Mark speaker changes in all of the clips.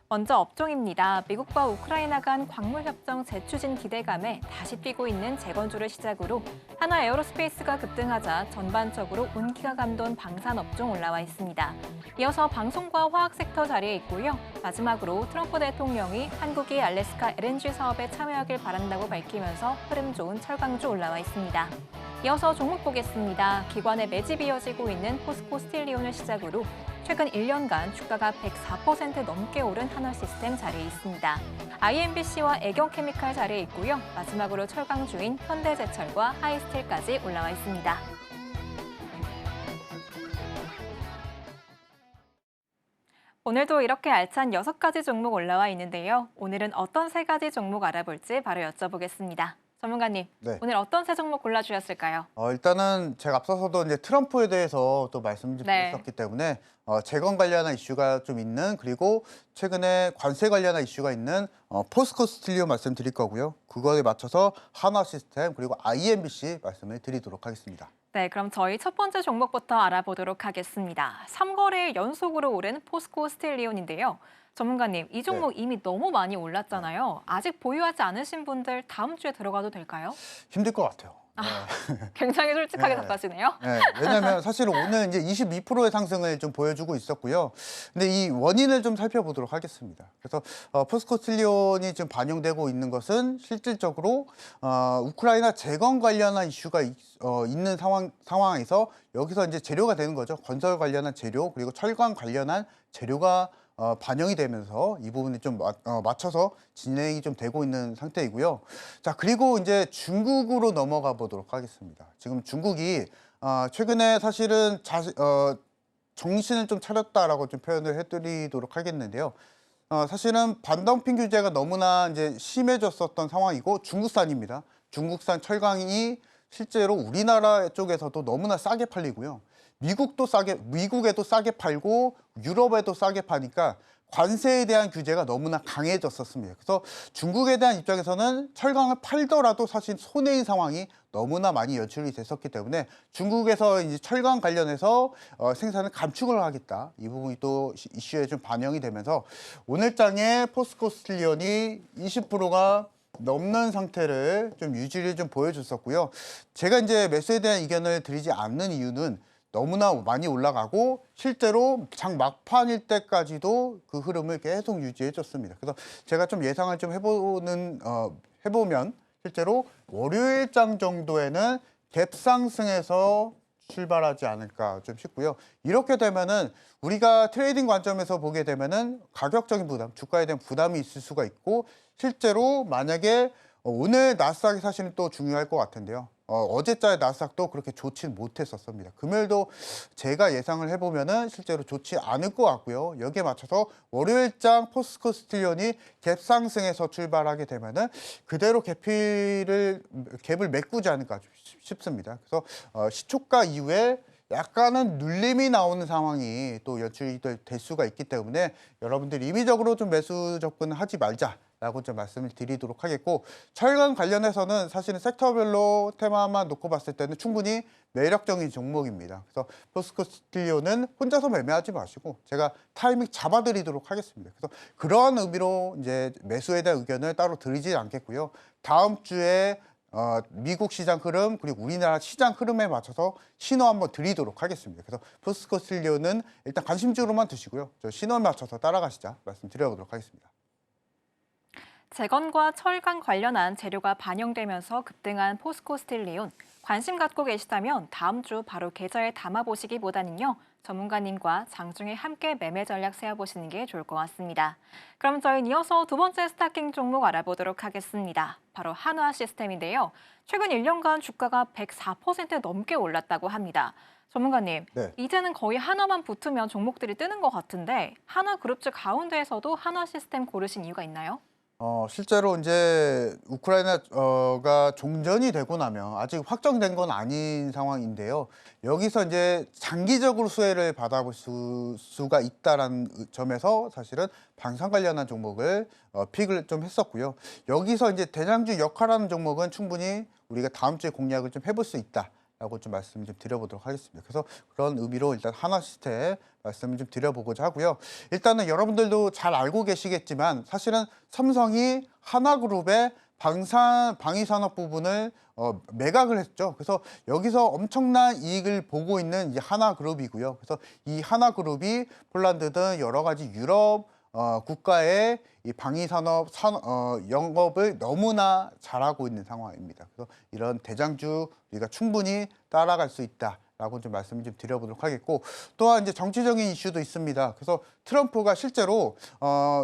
Speaker 1: 먼저 업종입니다. 미국과 우크라이나 간 광물 협정 재추진 기대감에 다시 뛰고 있는 재건주를 시작으로 한화 에어로스페이스가 급등하자 전반적으로 온기가 감돈 방산 업종 올라와 있습니다. 이어서 방송과 화학 섹터 자리에 있고요. 마지막으로 트럼프 대통령이 한국이 알래스카 LNG 사업에 참여하길 바란다고 밝히면서 흐름 좋은 철강주 올라와 있습니다. 이어서 종목 보겠습니다. 기관의 매집이 이어지고 있는 포스코 스틸리온을 시작으로 최근 1년간 주가가 104% 넘게 오른 한화시스템 자리에 있습니다. IMBC와 애경케미칼 자리에 있고요. 마지막으로 철강주인 현대제철과 하이스틸까지 올라와 있습니다. 오늘도 이렇게 알찬 6가지 종목 올라와 있는데요. 오늘은 어떤 3가지 종목 알아볼지 바로 여쭤보겠습니다. 전문가님,
Speaker 2: 네.
Speaker 1: 오늘 어떤 세 종목 골라주셨을까요?
Speaker 2: 일단은 제가 앞서서도 이제 트럼프에 대해서 또 말씀을
Speaker 1: 네.
Speaker 2: 드렸었기 때문에 재건 관련한 이슈가 좀 있는, 그리고 최근에 관세 관련한 이슈가 있는 포스코 스틸리온 말씀드릴 거고요. 그거에 맞춰서 한화시스템 그리고 IMBC 말씀을 드리도록 하겠습니다.
Speaker 1: 네, 그럼 저희 첫 번째 종목부터 알아보도록 하겠습니다. 3거래일 연속으로 오른 포스코 스틸리온인데요. 전문가님, 이 종목 이미 너무 많이 올랐잖아요. 아직 보유하지 않으신 분들 다음 주에 들어가도 될까요?
Speaker 2: 힘들 것 같아요.
Speaker 1: 굉장히 솔직하게
Speaker 2: 네.
Speaker 1: 답하시네요.
Speaker 2: 네, 왜냐하면 사실 오늘 이제 22%의 상승을 좀 보여주고 있었고요. 근데 이 원인을 좀 살펴보도록 하겠습니다. 그래서 포스코 스틸리온이 지금 반영되고 있는 것은 실질적으로 우크라이나 재건 관련한 이슈가 있는 상황에서 여기서 이제 재료가 되는 거죠. 건설 관련한 재료 그리고 철강 관련한 재료가 반영이 되면서 이 부분이 좀 맞춰서 진행이 좀 되고 있는 상태이고요. 자, 그리고 이제 중국으로 넘어가 보도록 하겠습니다. 지금 중국이 최근에 사실은 정신을 좀 차렸다라고 좀 표현을 해드리도록 하겠는데요. 사실은 반덤핑 규제가 너무나 이제 심해졌었던 상황이고 중국산입니다. 중국산 철강이 실제로 우리나라 쪽에서도 너무나 싸게 팔리고요. 미국에도 싸게 팔고 유럽에도 싸게 파니까 관세에 대한 규제가 너무나 강해졌었습니다. 그래서 중국에 대한 입장에서는 철강을 팔더라도 사실 손해인 상황이 너무나 많이 연출이 됐었기 때문에 중국에서 이제 철강 관련해서 생산을 감축을 하겠다. 이 부분이 또 이슈에 좀 반영이 되면서 오늘장에 포스코 스틸리온이 20%가 넘는 상태를 좀 유지를 좀 보여줬었고요. 제가 이제 매수에 대한 의견을 드리지 않는 이유는 너무나 많이 올라가고 실제로 장 막판일 때까지도 그 흐름을 계속 유지해줬습니다. 그래서 제가 좀 예상을 좀 해보면 실제로 월요일장 정도에는 갭 상승에서 출발하지 않을까 좀 싶고요. 이렇게 되면은 우리가 트레이딩 관점에서 보게 되면은 가격적인 부담, 주가에 대한 부담이 있을 수가 있고 실제로 만약에 오늘 나스닥이 사실은 또 중요할 것 같은데요. 어제자의 나스닥도 그렇게 좋지 못했었습니다. 금요일도 제가 예상을 해보면은 실제로 좋지 않을 것 같고요. 여기에 맞춰서 월요일장 포스코 스틸리온이 갭 상승에서 출발하게 되면은 그대로 갭을 메꾸지 않을까 싶습니다. 그래서 시초가 이후에 약간은 눌림이 나오는 상황이 또 연출이 될 수가 있기 때문에 여러분들 임의적으로 좀 매수 접근하지 말자라고 좀 말씀을 드리도록 하겠고, 철강 관련해서는 사실은 섹터별로 테마만 놓고 봤을 때는 충분히 매력적인 종목입니다. 그래서 포스코 스틸리온은 혼자서 매매하지 마시고 제가 타이밍 잡아드리도록 하겠습니다. 그래서 그러한 의미로 이제 매수에 대한 의견을 따로 드리지 않겠고요. 다음 주에 미국 시장 흐름 그리고 우리나라 시장 흐름에 맞춰서 신호 한번 드리도록 하겠습니다. 그래서 포스코 스틸리온은 일단 관심주로만 두시고요. 저 신호에 맞춰서 따라가시자 말씀드려보도록 하겠습니다.
Speaker 1: 재건과 철강 관련한 재료가 반영되면서 급등한 포스코 스틸리온. 관심 갖고 계시다면 다음 주 바로 계좌에 담아보시기보다는요. 전문가님과 장중에 함께 매매 전략 세워보시는 게 좋을 것 같습니다. 그럼 저희는 이어서 두 번째 스타킹 종목 알아보도록 하겠습니다. 바로 한화시스템인데요. 최근 1년간 주가가 104% 넘게 올랐다고 합니다. 전문가님,
Speaker 2: 네.
Speaker 1: 이제는 거의 하나만 붙으면 종목들이 뜨는 것 같은데 하나그룹주 가운데에서도 한화시스템 고르신 이유가 있나요?
Speaker 2: 실제로 이제 우크라이나가 종전이 되고 나면 아직 확정된 건 아닌 상황인데요. 여기서 이제 장기적으로 수혜를 받아볼 수가 있다라는 점에서 사실은 방산 관련한 종목을 픽을 좀 했었고요. 여기서 이제 대장주 역할하는 종목은 충분히 우리가 다음 주에 공략을 좀 해볼 수 있다. 라고 좀 말씀을 좀 드려보도록 하겠습니다. 그래서 그런 의미로 일단 하나시스템 말씀을 좀 드려보고자 하고요. 일단은 여러분들도 잘 알고 계시겠지만 사실은 삼성이 하나그룹의 방위산업 부분을 매각을 했죠. 그래서 여기서 엄청난 이익을 보고 있는 이 하나그룹이고요. 그래서 이 하나그룹이 폴란드 등 여러 가지 유럽 국가의 이 방위산업 영업을 너무나 잘하고 있는 상황입니다. 그래서 이런 대장주 우리가 충분히 따라갈 수 있다라고 좀 말씀을 좀 드려보도록 하겠고, 또한 이제 정치적인 이슈도 있습니다. 그래서 트럼프가 실제로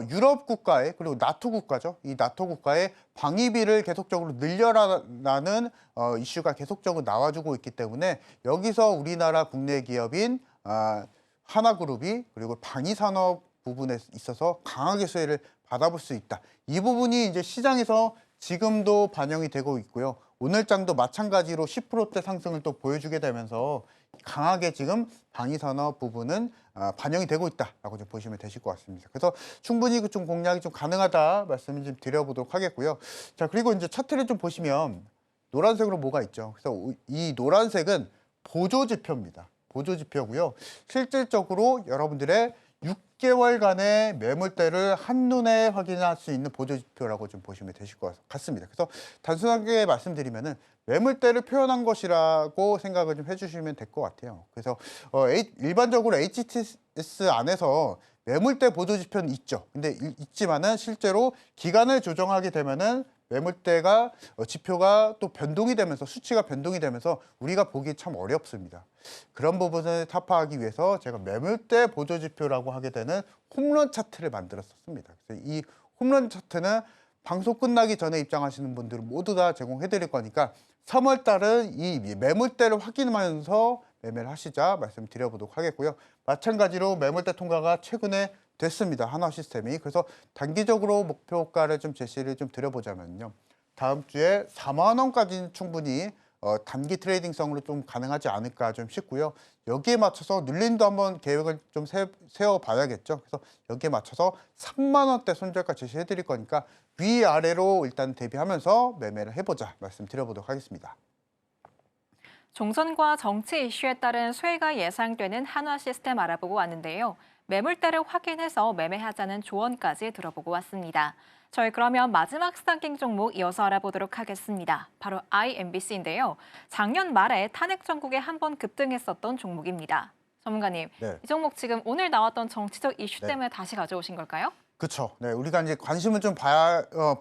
Speaker 2: 유럽 국가의, 그리고 나토 국가죠. 이 나토 국가의 방위비를 계속적으로 늘려라라는 이슈가 계속적으로 나와주고 있기 때문에 여기서 우리나라 국내 기업인 하나그룹이 그리고 방위산업 부분에 있어서 강하게 수혜를 받아볼 수 있다. 이 부분이 이제 시장에서 지금도 반영이 되고 있고요. 오늘장도 마찬가지로 10%대 상승을 또 보여주게 되면서 강하게 지금 방위산업 부분은 반영이 되고 있다라고 좀 보시면 되실 것 같습니다. 그래서 충분히 좀 공략이 좀 가능하다 말씀을 좀 드려보도록 하겠고요. 자, 그리고 이제 차트를 좀 보시면 노란색으로 뭐가 있죠. 그래서 이 노란색은 보조지표입니다. 보조지표고요. 실질적으로 여러분들의 6개월간의 매물대를 한눈에 확인할 수 있는 보조지표라고 좀 보시면 되실 것 같습니다. 그래서 단순하게 말씀드리면은 매물대를 표현한 것이라고 생각을 좀 해주시면 될 것 같아요. 그래서 일반적으로 HTS 안에서 매물대 보조지표는 있죠. 근데 있지만은 실제로 기간을 조정하게 되면은 매물대가 지표가 또 변동이 되면서 수치가 변동이 되면서 우리가 보기 참 어렵습니다. 그런 부분을 타파하기 위해서 제가 매물대 보조지표라고 하게 되는 홈런 차트를 만들었습니다. 그래서 이 홈런 차트는 방송 끝나기 전에 입장하시는 분들은 모두 다 제공해 드릴 거니까 3월 달은 이 매물대를 확인하면서 매매를 하시자 말씀드려보도록 하겠고요. 마찬가지로 매물대 통과가 최근에 됐습니다. 하나시스템이. 그래서 단기적으로 목표가를 좀 제시를 좀 드려보자면요. 다음 주에 4만 원까지는 충분히 단기 트레이딩성으로 좀 가능하지 않을까 좀 싶고요. 여기에 맞춰서 눌림도 한번 계획을 좀 세워봐야겠죠. 그래서 여기에 맞춰서 3만 원대 손절가 제시해 드릴 거니까 위아래로 일단 대비하면서 매매를 해보자 말씀드려보도록 하겠습니다.
Speaker 1: 종전과 정치 이슈에 따른 수혜가 예상되는 한화 시스템 알아보고 왔는데요. 매물대를 확인해서 매매하자는 조언까지 들어보고 왔습니다. 저희 그러면 마지막 스타킹 종목 이어서 알아보도록 하겠습니다. 바로 IMBC인데요. 작년 말에 탄핵 전국에 한번 급등했었던 종목입니다. 전문가님,
Speaker 2: 네.
Speaker 1: 이 종목 지금 오늘 나왔던 정치적 이슈
Speaker 2: 네.
Speaker 1: 때문에 다시 가져오신 걸까요?
Speaker 2: 그렇죠. 네, 우리가 이제 관심을 좀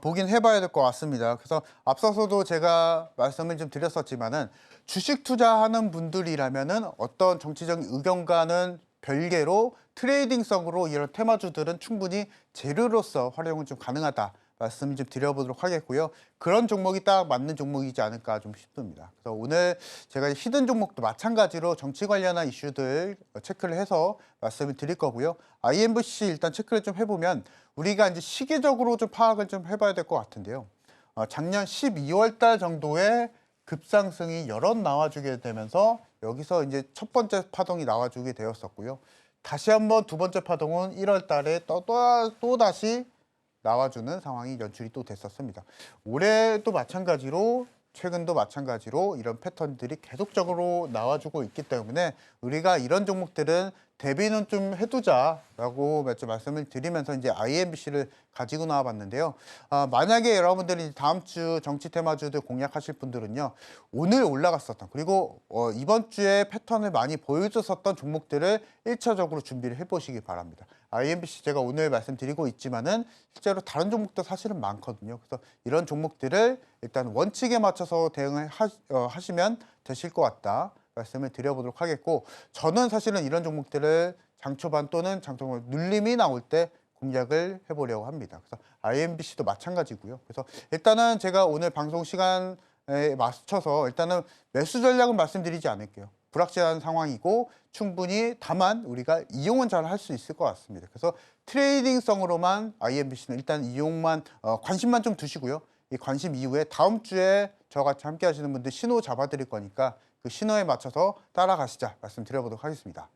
Speaker 2: 보긴 해봐야 될 것 같습니다. 그래서 앞서서도 제가 말씀을 좀 드렸었지만은 주식 투자하는 분들이라면은 어떤 정치적인 의견과는 별개로 트레이딩성으로 이런 테마주들은 충분히 재료로서 활용은 좀 가능하다 말씀 좀 드려보도록 하겠고요. 그런 종목이 딱 맞는 종목이지 않을까 좀 싶습니다. 그래서 오늘 제가 히든 종목도 마찬가지로 정치 관련한 이슈들 체크를 해서 말씀을 드릴 거고요. IMBC 일단 체크를 좀 해보면 우리가 이제 시기적으로 좀 파악을 좀 해봐야 될 것 같은데요. 작년 12월 달 정도에 급상승이 여럿 나와주게 되면서 여기서 이제 첫 번째 파동이 나와주게 되었었고요. 다시 한번 두 번째 파동은 1월 달에 또 다시 나와주는 상황이 연출이 또 됐었습니다. 올해도 마찬가지로 최근도 마찬가지로 이런 패턴들이 계속적으로 나와주고 있기 때문에 우리가 이런 종목들은 대비는 좀 해두자라고 몇 점 말씀을 드리면서 이제 IMBC를 가지고 나와봤는데요. 만약에 여러분들이 다음 주 정치 테마주들 공략하실 분들은요, 오늘 올라갔었던 그리고 이번 주에 패턴을 많이 보여줬었던 종목들을 1차적으로 준비를 해보시기 바랍니다. IMBC 제가 오늘 말씀드리고 있지만은 실제로 다른 종목도 사실은 많거든요. 그래서 이런 종목들을 일단 원칙에 맞춰서 대응을 하시면 되실 것 같다 말씀을 드려보도록 하겠고, 저는 사실은 이런 종목들을 장 초반 또는 장 초반 눌림이 나올 때 공략을 해보려고 합니다. 그래서 IMBC도 마찬가지고요. 그래서 일단은 제가 오늘 방송 시간에 맞춰서 일단은 매수 전략은 말씀드리지 않을게요. 불확실한 상황이고 충분히 다만 우리가 이용은 잘 할 수 있을 것 같습니다. 그래서 트레이딩성으로만 IMBC는 일단 이용만 관심만 좀 두시고요. 이 관심 이후에 다음 주에 저와 같이 함께 하시는 분들 신호 잡아드릴 거니까 그 신호에 맞춰서 따라가시자 말씀드려보도록 하겠습니다.